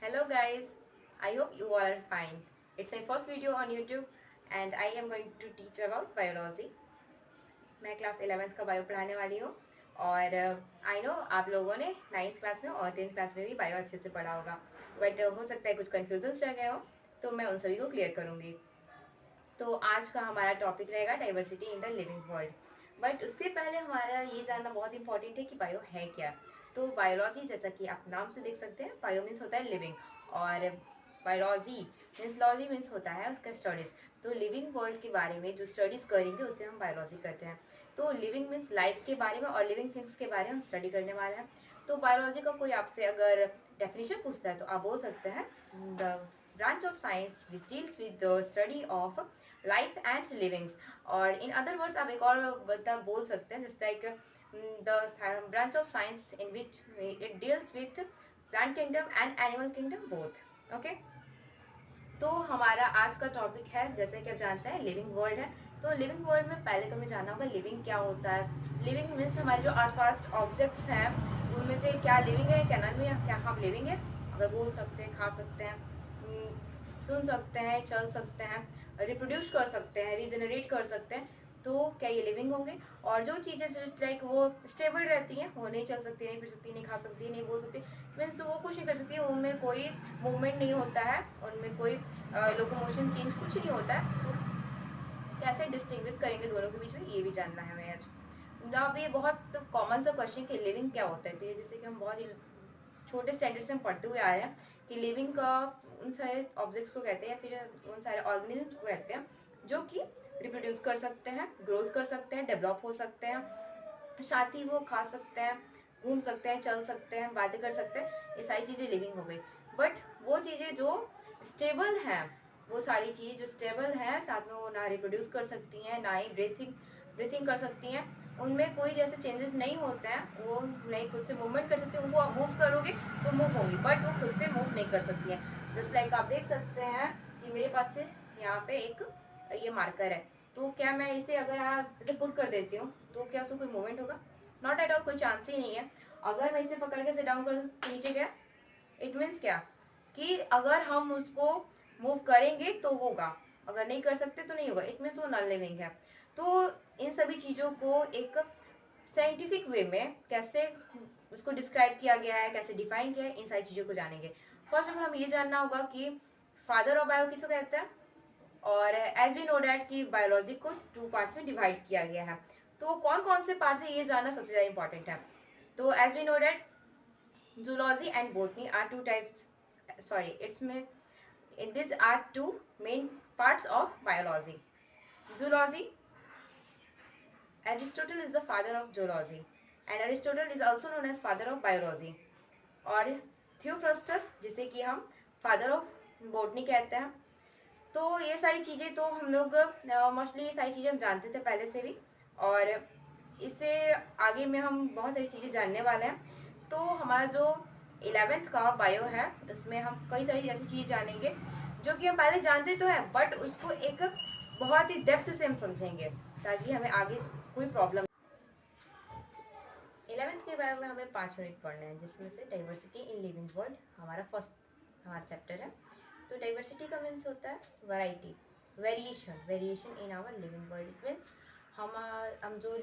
Hello guys, I hope you all are fine. It's my first video on YouTube and I am going to teach about biology. मैं class 11th का bio पढ़ाने वाली हूँ और I know आप लोगों ने 9th क्लास में और 10th क्लास में भी बायो अच्छे से पढ़ा होगा, बट हो सकता है कुछ कन्फ्यूजन रह गए हो, तो मैं उन सभी को क्लियर करूँगी। तो आज का हमारा टॉपिक रहेगा diversity in the living world. But उससे पहले हमारा ये जानना बहुत इंपॉर्टेंट है कि बायो है क्या। तो बायोलॉजी, जैसा कि आप नाम से देख सकते हैं, बायो मीन्स होता है लिविंग और बायोलॉजी मीन्स लॉजी मीन्स होता है उसका स्टडीज। तो लिविंग वर्ल्ड के बारे में जो स्टडीज करेंगे उससे हम बायोलॉजी करते हैं। तो लिविंग मीन्स लाइफ के बारे में और लिविंग थिंग्स के बारे में हम स्टडी करने वाले हैं। तो बायोलॉजी का कोई आपसे अगर डेफिनेशन पूछता है तो आप बोल सकते हैं the branch of science which deals with the study of life and livings. और इन अदर वर्ड्स आप एक और बता बोल सकते हैं just like the branch of science in which it deals with plant kingdom and animal kingdom both. Okay, तो हमारा आज का टॉपिक है, जैसे कि आप जानते हैं, लिविंग वर्ल्ड है। तो लिविंग वर्ल्ड में पहले तुम्हें जानना होगा लिविंग क्या होता है। लिविंग मीन्स हमारे जो आसपास ऑब्जेक्ट्स हैं उनमें से क्या लिविंग है क्या नॉन लिविंग, क्या हम लिविंग है, अगर बोल सकते हैं, खा सकते हैं, सुन सकते हैं, चल सकते हैं, रिप्रोड्यूस कर सकते हैं, रीजनरेट कर सकते हैं, तो क्या ये लिविंग होंगे। और जो चीज़ें जस्ट लाइक वो स्टेबल रहती हैं, वो नहीं चल सकती, नहीं फिर सकती, नहीं खा सकती, नहीं बोल सकती, मीन्स वो कुछ नहीं कर सकती, उनमें कोई मूवमेंट नहीं होता है, उनमें कोई लोकोमोशन चेंज कुछ नहीं होता है। तो कैसे डिस्टिंग्विश करेंगे दोनों के बीच में, ये भी जानना है हमें आज। अब ये बहुत कॉमन सा क्वेश्चन कि लिविंग क्या होता है, तो ये जैसे कि हम बहुत ही छोटे स्टैंडर्ड से हम पढ़ते हुए आ रहे हैं कि लिविंग का उन सारे ऑब्जेक्ट्स को कहते हैं या फिर उन सारे ऑर्गेनिज्म को कहते हैं जो कि रिप्रोड्यूस कर सकते हैं, ग्रोथ कर सकते हैं, डेवलप हो सकते हैं, साथ ही वो खा सकते हैं, घूम सकते हैं, चल सकते हैं, बातें कर सकते हैं, ये सारी चीज़ें लिविंग हो गई। बट वो चीज़ें जो स्टेबल हैं, वो सारी चीज़ जो स्टेबल है, साथ में वो ना रिप्रोड्यूस कर सकती हैं, ना ही ब्रीथिंग ब्रीथिंग कर सकती हैं, उनमें कोई जैसे चेंजेस नहीं होते हैं, वो नहीं खुद से मूवमेंट कर सकती, उनको आप मूव करोगे तो मूव होंगी, बट वो खुद से मूव नहीं कर सकती हैं। जस्ट लाइक आप देख सकते हैं कि मेरे पास से यहाँ पे एक ये मार्कर है, तो क्या मैं इसे अगर आप इसे पुट कर देती हूँ तो क्या उसमें कोई मूवमेंट होगा? नॉट एट ऑल, कोई चांस ही नहीं है। अगर मैं इसे पकड़ के डाउन कर दूँ तो नीचे गया, इट मीन्स क्या कि अगर हम उसको मूव करेंगे तो होगा, अगर नहीं कर सकते तो नहीं होगा, इट मीन्स वो नॉन लिविंग है। तो इन सभी चीज़ों को एक साइंटिफिक वे में कैसे उसको डिस्क्राइब किया गया है, कैसे डिफाइन किया है, इन सारी चीज़ों को जानेंगे। फर्स्ट ऑफ ऑल हमें ये जानना होगा कि फादर ऑफ बायो किसको कहते हैं, और एज वी नो डैट कि बायोलॉजी को 2 पार्ट्स में डिवाइड किया गया है। तो कौन कौन से पार्ट्स है ये जानना सबसे ज़्यादा इंपॉर्टेंट है। तो as we know that zoology and botany are two types, sorry it's me, these are two main parts of biology. Zoology, Aristotle is the father of zoology and Aristotle is also known as father of biology. और थियोफ्रस्टस जिसे कि हम father of botany कहते हैं। तो ये सारी चीज़ें तो हम लोग मोस्टली ये सारी चीज़ें हम जानते थे पहले से भी, और इससे आगे में हम बहुत सारी चीज़ें जानने वाले हैं। तो हमारा जो 11th का बायो है उसमें हम कई सारी ऐसी चीज़ जानेंगे जो कि हम पहले जानते तो हैं, बट उसको एक बहुत ही डेप्थ से हम समझेंगे ताकि हमें आगे कोई प्रॉब्लम। 11th के बारे में हमें 5 मिनट पढ़ना है, जिसमें से डाइवर्सिटी इन लिविंग वर्ल्ड हमारा फर्स्ट हमारा चैप्टर है। तो डाइवर्सिटी का मीन्स होता है variety, variation, variation in our living world. It means हम जो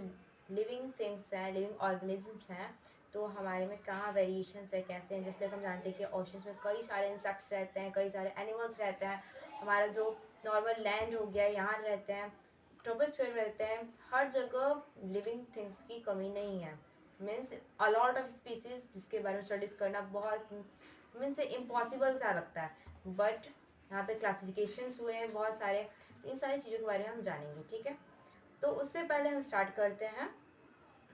लिविंग थिंग्स हैं, लिविंग ऑर्गेनिजम्स हैं, तो हमारे में कहाँ वेरिएशंस है, कैसे हैं। जैसे हम जानते हैं कि ओशंस में कई सारे इंसेक्ट्स रहते हैं, कई सारे एनिमल्स रहते हैं। हमारा जो नॉर्मल लैंड हो गया, यहाँ रहते हैं, ट्रोपोस्फीयर में रहते हैं, हर जगह लिविंग थिंग्स की कमी नहीं है। मीन्स अलॉट ऑफ स्पीसीज जिसके बारे में स्टडीज करना बहुत मीन्स इम्पॉसिबल सा लगता है, बट यहाँ पे क्लासिफिकेशंस हुए हैं बहुत सारे, तो इन सारी चीज़ों के बारे में हम जानेंगे। ठीक है, तो उससे पहले हम स्टार्ट करते हैं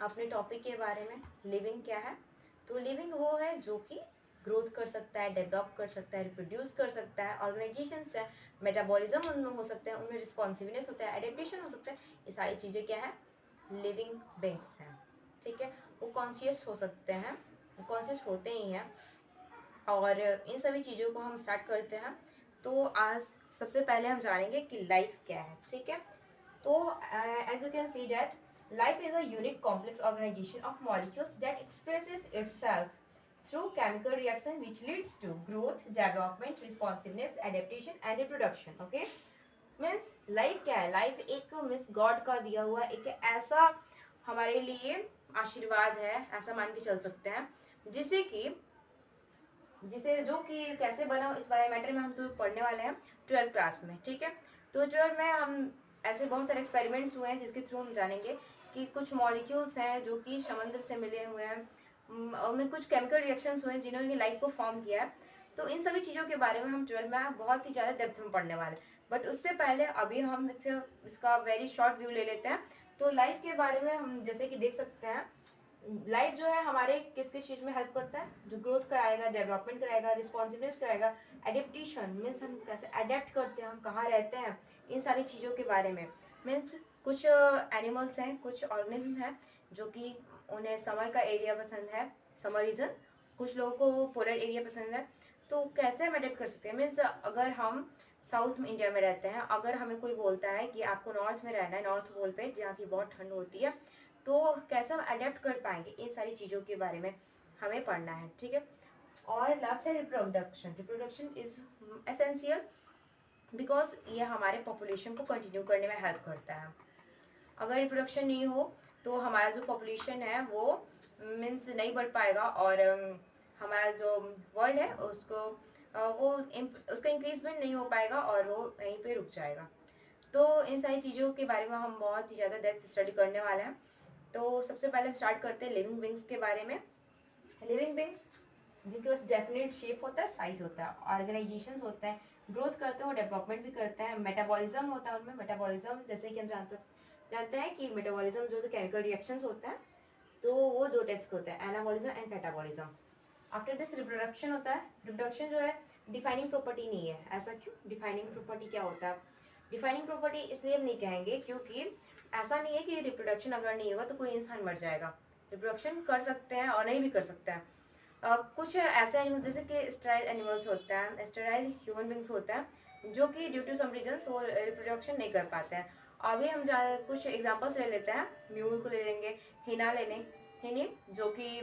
अपने टॉपिक के बारे में। लिविंग क्या है? तो लिविंग वो है जो कि ग्रोथ कर सकता है, डेवलप कर सकता है, रिप्रोड्यूस कर सकता है, ऑर्गेनाइजेशंस है, मेटाबॉलिज्म उनमें हो सकता है, उनमें रिस्पॉन्सिवनेस होता है, एडेप्टेशन हो सकता है, ये सारी चीज़ें क्या है? लिविंग बींग्स हैं। ठीक है, वो कॉन्शियस हो सकते हैं, कॉन्शियस होते ही हैं। और इन सभी चीज़ों को हम स्टार्ट करते हैं। तो आज सबसे पहले हम जानेंगे कि लाइफ क्या है। ठीक है, तो as you can see that life is a unique complex organisation of molecules that expresses itself through chemical reaction which leads to growth, development, responsiveness, adaptation and reproduction. Okay, means life क्या है? Life एक miss God का दिया हुआ एक ऐसा हमारे लिए आशीर्वाद है, ऐसा मान के चल सकते हैं, जिसे कि जिसे जो कि कैसे बना इस बारे मैटर में हम तो पढ़ने वाले हैं 12th क्लास में, ठीक है। तो 12 में हम ऐसे बहुत सारे एक्सपेरिमेंट्स हुए हैं जिसके थ्रू हम जानेंगे कि कुछ मॉलिक्यूल्स हैं जो कि समुद्र से मिले हुए हैं, उनमें कुछ केमिकल रिएक्शंस हुए हैं जिन्होंने लाइफ को फॉर्म किया है। तो इन सभी चीज़ों के बारे में हम 12 में बहुत ही ज़्यादा डेप्थ में पढ़ने वाले हैं। बट उससे पहले अभी हम इसका वेरी शॉर्ट व्यू ले लेते हैं। तो लाइफ के बारे में हम जैसे कि देख सकते हैं, लाइफ जो है हमारे किस किस चीज में हेल्प करता है? जो ग्रोथ कराएगा, डेवलपमेंट कराएगा, रिस्पॉन्सिवनेस कराएगा, एडेप्टेशन मीन्स हम कैसे अडेप्ट करते हैं, हम कहाँ रहते हैं, इन सारी चीज़ों के बारे में। मीन्स कुछ एनिमल्स हैं, कुछ ऑर्गेनिज्म हैं जो कि उन्हें समर का एरिया पसंद है, समर रीजन, कुछ लोगों को पोलर एरिया पसंद है। तो कैसे हम अडेप्ट कर सकते हैं? मीन्स अगर हम साउथ में इंडिया में रहते हैं, अगर हमें कोई बोलता है कि आपको नॉर्थ में रहना है, नॉर्थ पोल पे जहाँ की बहुत ठंड होती है, तो कैसे हम अडेप्ट कर पाएंगे, इन सारी चीज़ों के बारे में हमें पढ़ना है, ठीक है। और लास्ट है reproduction. Reproduction is essential because ये हमारे पॉपुलेशन को कंटिन्यू करने में हेल्प करता है। अगर रिप्रोडक्शन नहीं हो तो हमारा जो पॉपुलेशन है वो मीन्स नहीं बढ़ पाएगा, और हमारा जो वर्ल्ड है उसको वो उसका इंक्रीजमेंट नहीं हो पाएगा और वो वहीं पे रुक जाएगा। तो इन सारी चीज़ों के बारे में हम बहुत ही ज़्यादा डेप्थ स्टडी करने वाले हैं। तो सबसे पहले हम स्टार्ट करते हैं लिविंग बींग्स के बारे में। लिविंग बींग्स जिनके पास डेफिनेट शेप होता है, साइज होता है, ऑर्गेनाइजेशन होते हैं, ग्रोथ करते हैं और डेवलपमेंट भी करते हैं, मेटाबॉलिज्म होता है उनमें। मेटाबॉलिज्म जैसे कि हम जानते हैं कि मेटाबॉलिज्म जो केमिकल रिएक्शंस होते हैं, तो वो दो टाइप्स के होते हैं, anabolism and catabolism. After this reproduction होता है। रिप्रोडक्शन जो है डिफाइनिंग प्रॉपर्टी नहीं है। ऐसा क्यों? डिफाइनिंग प्रॉपर्टी क्या होता है? डिफाइनिंग प्रॉपर्टी इसलिए हम नहीं कहेंगे क्योंकि ऐसा नहीं है कि रिप्रोडक्शन अगर नहीं होगा तो कोई इंसान मर जाएगा। रिप्रोडक्शन कर सकते हैं और नहीं भी कर सकते हैं। कुछ ऐसे एनिमल्स जैसे कि स्टेराइल एनिमल्स होते हैं, स्टेराइल ह्यूमन बींग्स होते हैं जो कि ड्यू टू सम रीजंस वो रिप्रोडक्शन नहीं कर पाते हैं। अभी हम कुछ एग्जांपल्स ले लेते हैं। म्यूल को ले लेंगे, हिना ले लें, हिनी जो कि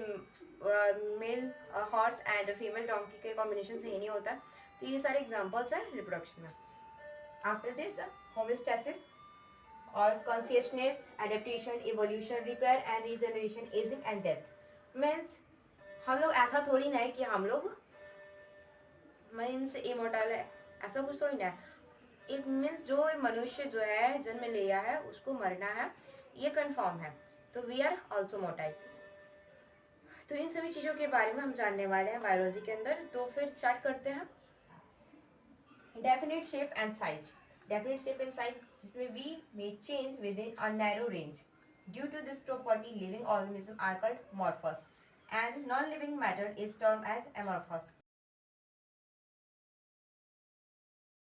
male horse and female donkey के कॉम्बिनेशन से हिनी होता है। तो ये सारे एग्जांपल्स हैं रिप्रोडक्शन में। आफ्टर दिस होमोस्टैसिस और consciousness, adaptation, evolution, repair and regeneration, ageing and death. Means हम लोग ऐसा थोड़ी ना है कि हम लोग मीन्स इमोर्टल है, ऐसा कुछ थोड़ी ना है। एक मीन्स जो मनुष्य जो है जन्म लिया है उसको मरना है, ये कंफर्म है। तो वी आर ऑल्सो मोटाइल। तो इन सभी चीज़ों के बारे में हम जानने वाले हैं बायोलॉजी के अंदर। तो फिर स्टार्ट करते हैं। Definite shape and size. Definite shape and size जिसमें we may change within a narrow range. Due to this property, living organisms are called morphous and non-living matter is termed as amorphous.